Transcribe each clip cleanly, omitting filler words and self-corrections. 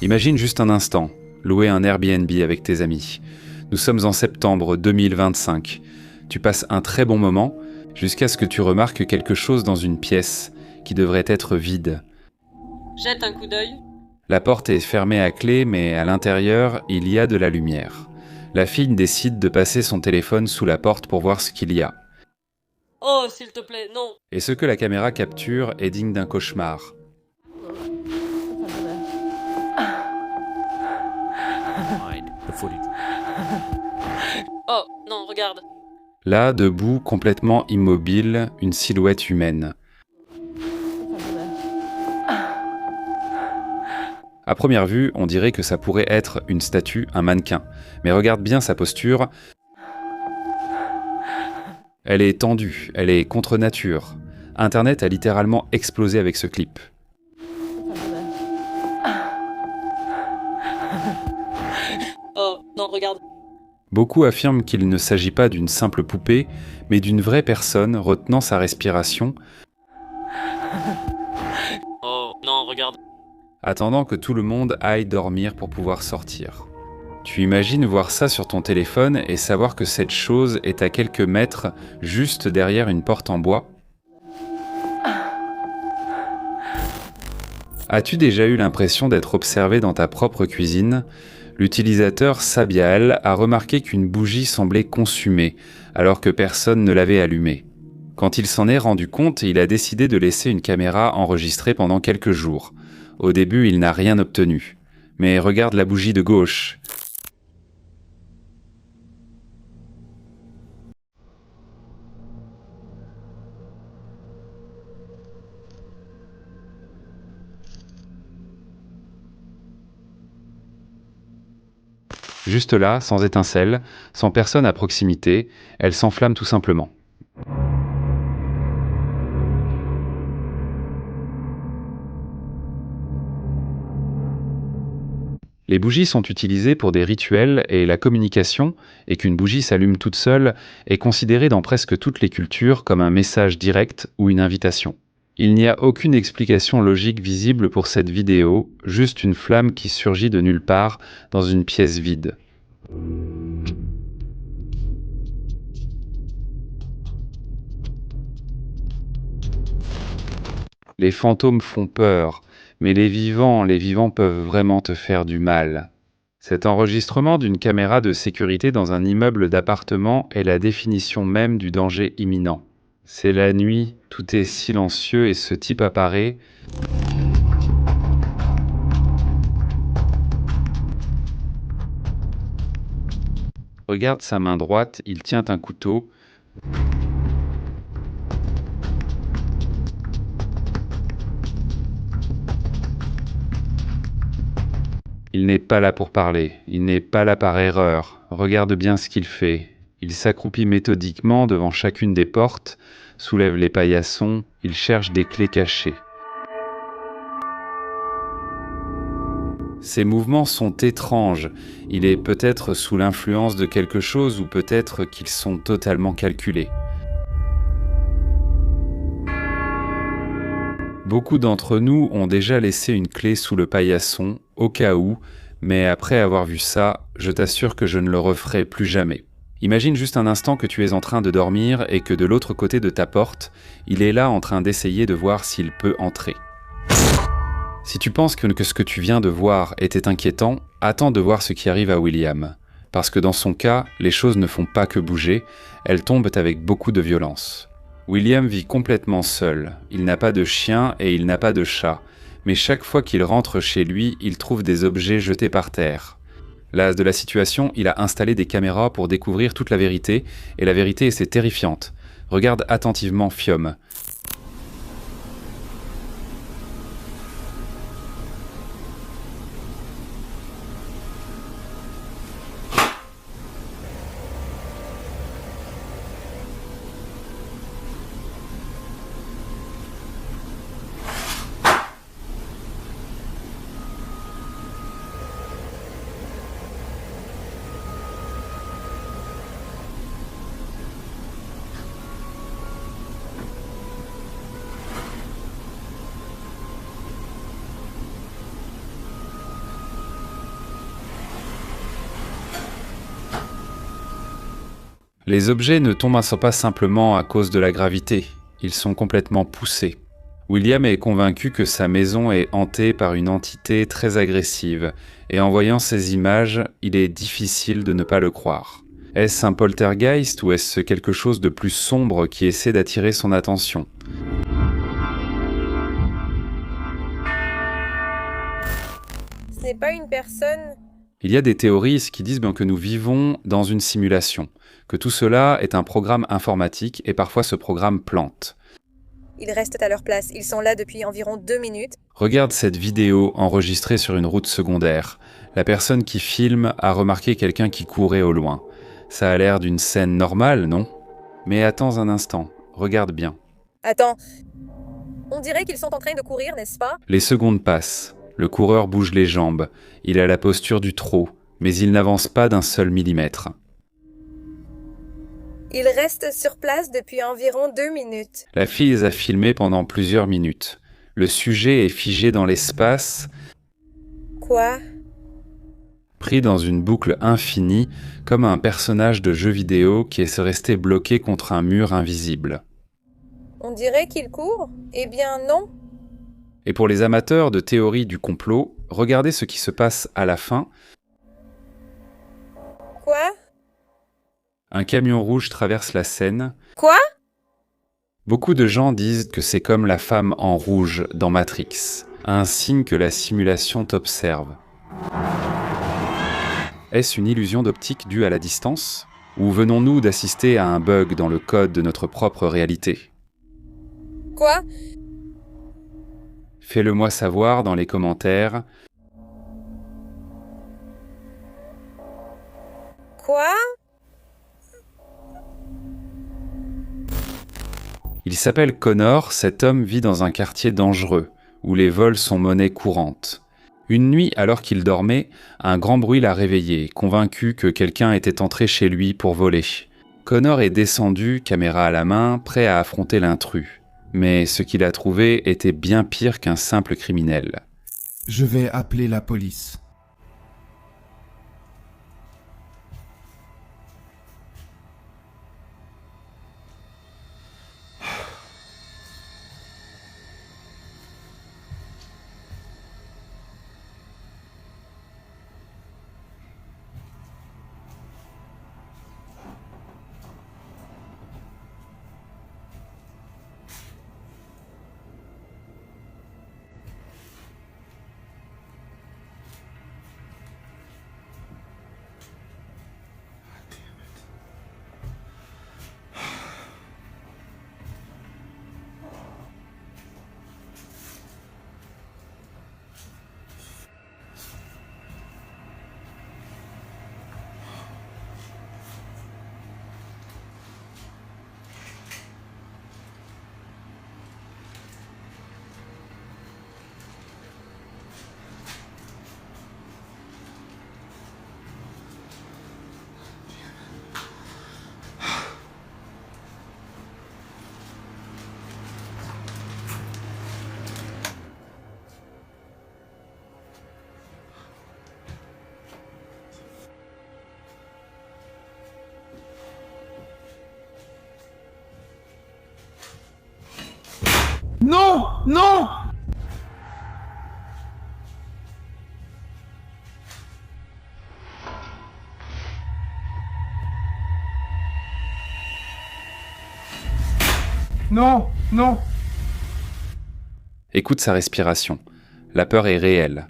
Imagine juste un instant, louer un Airbnb avec tes amis. Nous sommes en septembre 2025. Tu passes un très bon moment jusqu'à ce que tu remarques quelque chose dans une pièce qui devrait être vide. Jette un coup d'œil. La porte est fermée à clé, mais à l'intérieur, il y a de la lumière. La fille décide de passer son téléphone sous la porte pour voir ce qu'il y a. Oh, s'il te plaît, non. Et ce que la caméra capture est digne d'un cauchemar. Oh, non, regarde. Là, debout, complètement immobile, une silhouette humaine. À première vue, on dirait que ça pourrait être une statue, un mannequin. Mais regarde bien sa posture. Elle est tendue, elle est contre nature. Internet a littéralement explosé avec ce clip. Oh, non, regarde. Beaucoup affirment qu'il ne s'agit pas d'une simple poupée, mais d'une vraie personne retenant sa respiration, Oh, non, regarde. attendant que tout le monde aille dormir pour pouvoir sortir. Tu imagines voir ça sur ton téléphone et savoir que cette chose est à quelques mètres, juste derrière une porte en bois? As-tu déjà eu l'impression d'être observé dans ta propre cuisine? L'utilisateur Sabial a remarqué qu'une bougie semblait consumée, alors que personne ne l'avait allumée. Quand il s'en est rendu compte, il a décidé de laisser une caméra enregistrer pendant quelques jours. Au début, il n'a rien obtenu. Mais regarde la bougie de gauche. Juste là, sans étincelle, sans personne à proximité, elle s'enflamme tout simplement. Les bougies sont utilisées pour des rituels et la communication, et qu'une bougie s'allume toute seule est considérée dans presque toutes les cultures comme un message direct ou une invitation. Il n'y a aucune explication logique visible pour cette vidéo, juste une flamme qui surgit de nulle part dans une pièce vide. Les fantômes font peur, mais les vivants peuvent vraiment te faire du mal. Cet enregistrement d'une caméra de sécurité dans un immeuble d'appartement est la définition même du danger imminent. C'est la nuit, tout est silencieux et ce type apparaît. Regarde sa main droite, il tient un couteau. Il n'est pas là pour parler, il n'est pas là par erreur. Regarde bien ce qu'il fait. Il s'accroupit méthodiquement devant chacune des portes, soulève les paillassons, il cherche des clés cachées. Ses mouvements sont étranges. Il est peut-être sous l'influence de quelque chose ou peut-être qu'ils sont totalement calculés. Beaucoup d'entre nous ont déjà laissé une clé sous le paillasson, au cas où, mais après avoir vu ça, je t'assure que je ne le referai plus jamais. Imagine juste un instant que tu es en train de dormir et que de l'autre côté de ta porte, il est là en train d'essayer de voir s'il peut entrer. Si tu penses que ce que tu viens de voir était inquiétant, attends de voir ce qui arrive à William. Parce que dans son cas, les choses ne font pas que bouger, elles tombent avec beaucoup de violence. William vit complètement seul, il n'a pas de chien et il n'a pas de chat, mais chaque fois qu'il rentre chez lui, il trouve des objets jetés par terre. Las de la situation, il a installé des caméras pour découvrir toute la vérité, et la vérité c'est terrifiante. Regarde attentivement Fium. Les objets ne tombent pas simplement à cause de la gravité, ils sont complètement poussés. William est convaincu que sa maison est hantée par une entité très agressive, et en voyant ces images, il est difficile de ne pas le croire. Est-ce un poltergeist ou est-ce quelque chose de plus sombre qui essaie d'attirer son attention ? Ce n'est pas une personne. Il y a des théories qui disent que nous vivons dans une simulation, que tout cela est un programme informatique et parfois ce programme plante. Ils restent à leur place. Ils sont là depuis environ 2 minutes. Regarde cette vidéo enregistrée sur une route secondaire. La personne qui filme a remarqué quelqu'un qui courait au loin. Ça a l'air d'une scène normale, non ? Mais attends un instant, regarde bien. Attends. On dirait qu'ils sont en train de courir, n'est-ce pas? Les secondes passent. Le coureur bouge les jambes. Il a la posture du trot, mais il n'avance pas d'un seul millimètre. Ils restent sur place depuis environ 2 minutes. La fille les a filmés pendant plusieurs minutes. Le sujet est figé dans l'espace, Quoi? pris dans une boucle infinie, comme un personnage de jeu vidéo qui est resté bloqué contre un mur invisible. On dirait qu'ils courent? Eh bien non. Et pour les amateurs de théorie du complot, regardez ce qui se passe à la fin. Quoi? Un camion rouge traverse la scène. Quoi? Beaucoup de gens disent que c'est comme la femme en rouge dans Matrix, un signe que la simulation t'observe. Est-ce une illusion d'optique due à la distance ? Ou venons-nous d'assister à un bug dans le code de notre propre réalité ? Quoi? Fais-le-moi savoir dans les commentaires. Quoi? Il s'appelle Connor, cet homme vit dans un quartier dangereux, où les vols sont monnaie courante. Une nuit, alors qu'il dormait, un grand bruit l'a réveillé, convaincu que quelqu'un était entré chez lui pour voler. Connor est descendu, caméra à la main, prêt à affronter l'intrus. Mais ce qu'il a trouvé était bien pire qu'un simple criminel. Je vais appeler la police. Non! Non! Non! Non! Écoute sa respiration. La peur est réelle.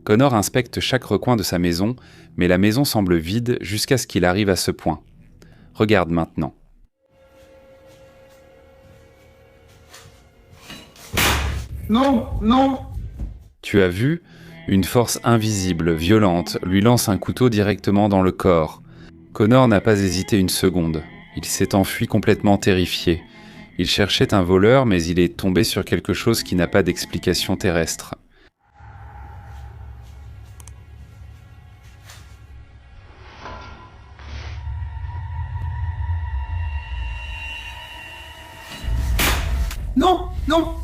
Connor inspecte chaque recoin de sa maison, mais la maison semble vide jusqu'à ce qu'il arrive à ce point. Regarde maintenant. Non! Non! Tu as vu ? Une force invisible, violente, lui lance un couteau directement dans le corps. Connor n'a pas hésité une seconde. Il s'est enfui complètement terrifié. Il cherchait un voleur, mais il est tombé sur quelque chose qui n'a pas d'explication terrestre. Non! Non!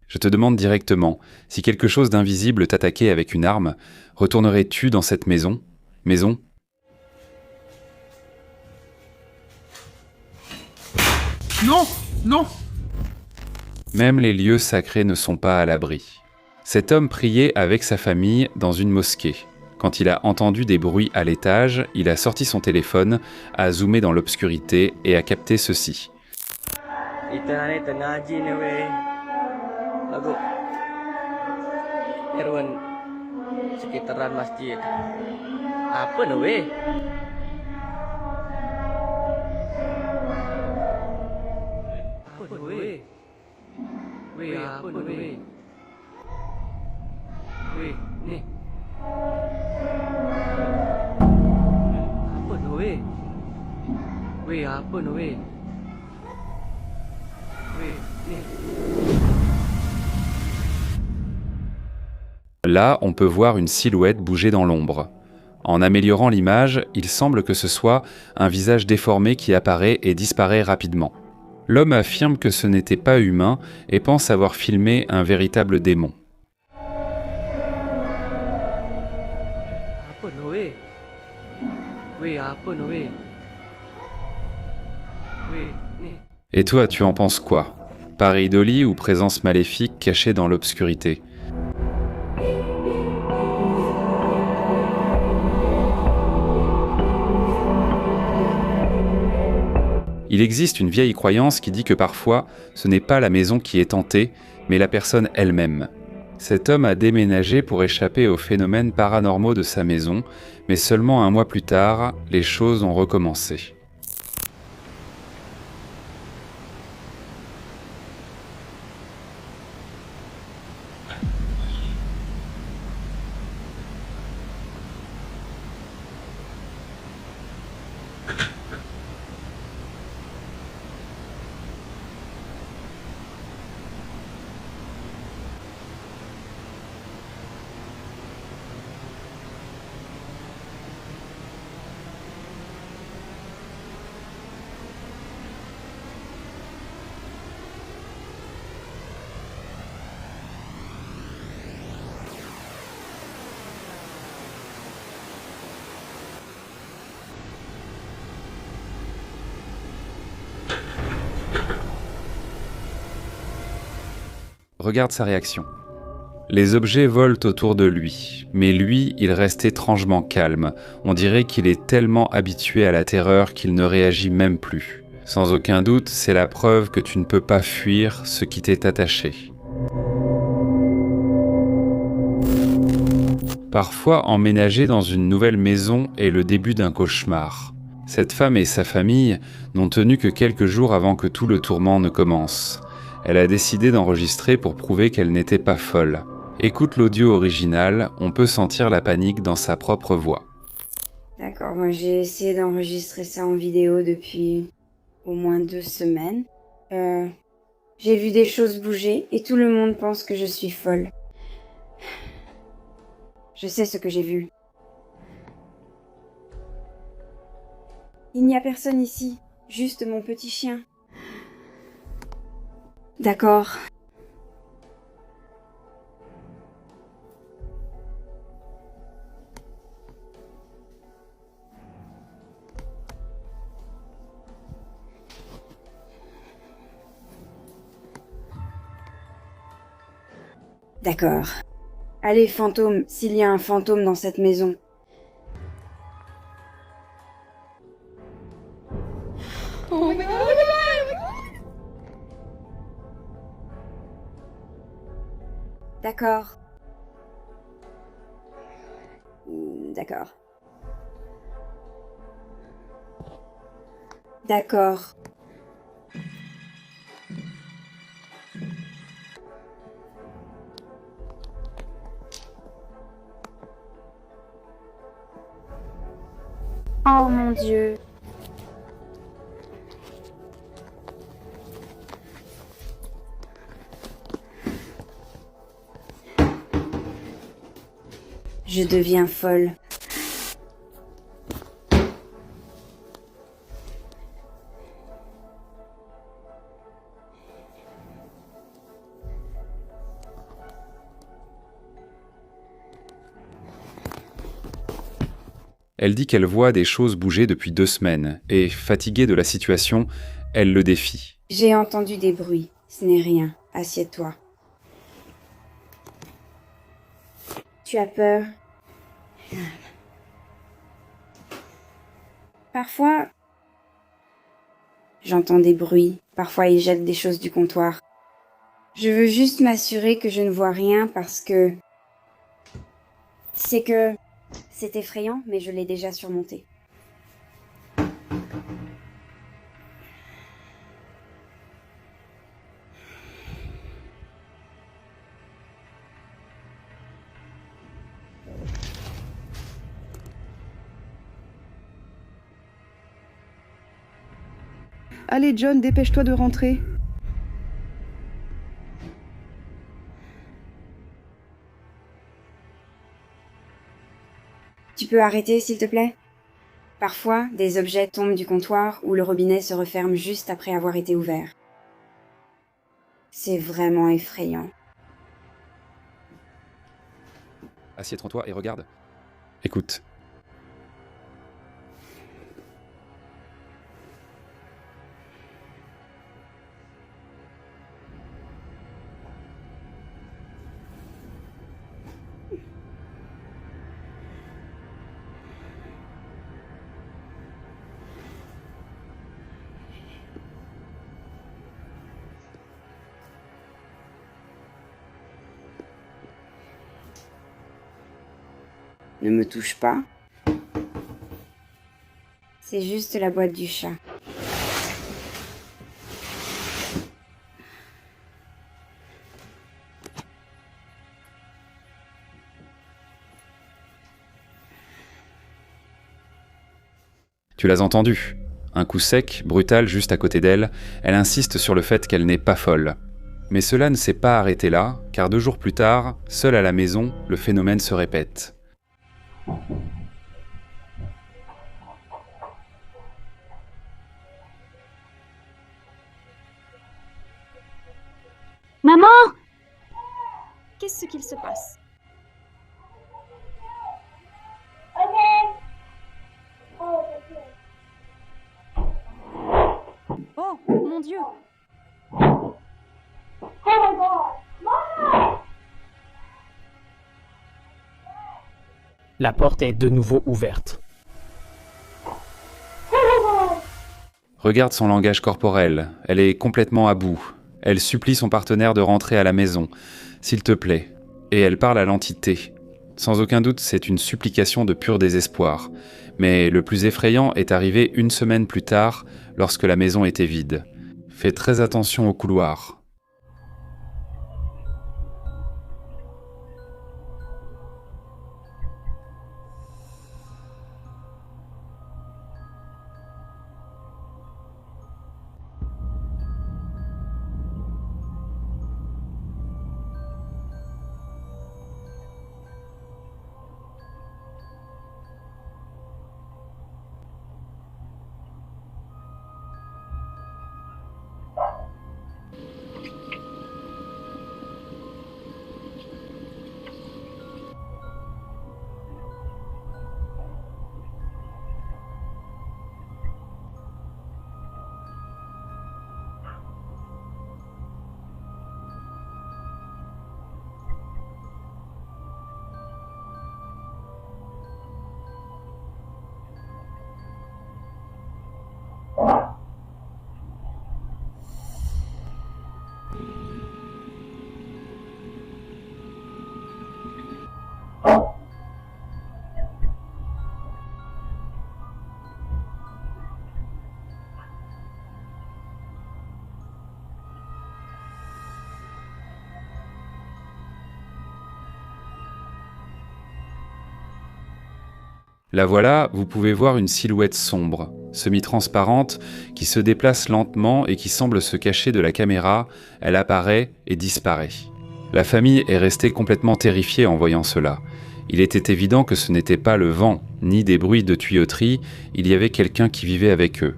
Je te demande directement, si quelque chose d'invisible t'attaquait avec une arme, retournerais-tu dans cette maison ? Maison ? Non, non. Même les lieux sacrés ne sont pas à l'abri. Cet homme priait avec sa famille dans une mosquée. Quand il a entendu des bruits à l'étage, il a sorti son téléphone, a zoomé dans l'obscurité et a capté ceci. Kita ni tengah haji ni weh. Lagu Irwan sekitaran masjid. Apa ni weh? Apa ni weh? Weh apa ni weh? Weh ni. Apa ni weh? Weh apa ni weh? Là, on peut voir une silhouette bouger dans l'ombre. En améliorant l'image, il semble que ce soit un visage déformé qui apparaît et disparaît rapidement. L'homme affirme que ce n'était pas humain et pense avoir filmé un véritable démon. Apa ni weh? Weh apa ni weh? Weh ni. Et toi, tu en penses quoi? Pareidolie ou présence maléfique cachée dans l'obscurité? Il existe une vieille croyance qui dit que parfois, ce n'est pas la maison qui est hantée, mais la personne elle-même. Cet homme a déménagé pour échapper aux phénomènes paranormaux de sa maison, mais seulement un mois plus tard, les choses ont recommencé. Regarde sa réaction. Les objets volent autour de lui, mais lui, il reste étrangement calme. On dirait qu'il est tellement habitué à la terreur qu'il ne réagit même plus. Sans aucun doute, c'est la preuve que tu ne peux pas fuir ce qui t'est attaché. Parfois, emménager dans une nouvelle maison est le début d'un cauchemar. Cette femme et sa famille n'ont tenu que quelques jours avant que tout le tourment ne commence. Elle a décidé d'enregistrer pour prouver qu'elle n'était pas folle. Écoute l'audio original, on peut sentir la panique dans sa propre voix. D'accord, moi j'ai essayé d'enregistrer ça en vidéo depuis au moins 2 semaines. J'ai vu des choses bouger et tout le monde pense que je suis folle. Je sais ce que j'ai vu. Il n'y a personne ici, juste mon petit chien. D'accord. D'accord. Allez, fantôme, s'il y a un fantôme dans cette maison. Oh my God. D'accord. D'accord. D'accord. Oh mon Dieu. Je deviens folle. Elle dit qu'elle voit des choses bouger depuis 2 semaines, et, fatiguée de la situation, elle le défie. J'ai entendu des bruits. Ce n'est rien. Assieds-toi. Tu as peur? Parfois, j'entends des bruits. Parfois, ils jettent des choses du comptoir. Je veux juste m'assurer que je ne vois rien parce que... C'est effrayant, mais je l'ai déjà surmonté. Allez John, dépêche-toi de rentrer. Tu peux arrêter, s'il te plaît? Parfois, des objets tombent du comptoir ou le robinet se referme juste après avoir été ouvert. C'est vraiment effrayant. Assieds-toi et regarde. Écoute. Ne me touche pas. C'est juste la boîte du chat. Tu l'as entendu. Un coup sec, brutal, juste à côté d'elle, elle insiste sur le fait qu'elle n'est pas folle. Mais cela ne s'est pas arrêté là, car 2 jours plus tard, seule à la maison, le phénomène se répète. Maman! Qu'est-ce qu'il se passe? Oh, mon Dieu! La porte est de nouveau ouverte. Regarde son langage corporel, elle est complètement à bout. Elle supplie son partenaire de rentrer à la maison, s'il te plaît. Et elle parle à l'entité. Sans aucun doute, c'est une supplication de pur désespoir. Mais le plus effrayant est arrivé 1 semaine plus tard, lorsque la maison était vide. Fais très attention au couloir. La voilà, vous pouvez voir une silhouette sombre, semi-transparente, qui se déplace lentement et qui semble se cacher de la caméra. Elle apparaît et disparaît. La famille est restée complètement terrifiée en voyant cela. Il était évident que ce n'était pas le vent, ni des bruits de tuyauterie, il y avait quelqu'un qui vivait avec eux.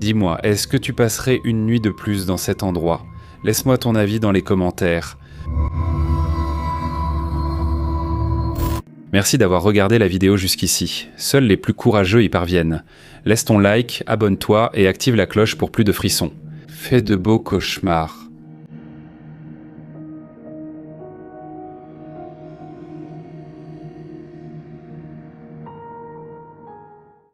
Dis-moi, est-ce que tu passerais une nuit de plus dans cet endroit? Laisse-moi ton avis dans les commentaires. Merci d'avoir regardé la vidéo jusqu'ici. Seuls les plus courageux y parviennent. Laisse ton like, abonne-toi et active la cloche pour plus de frissons. Fais de beaux cauchemars.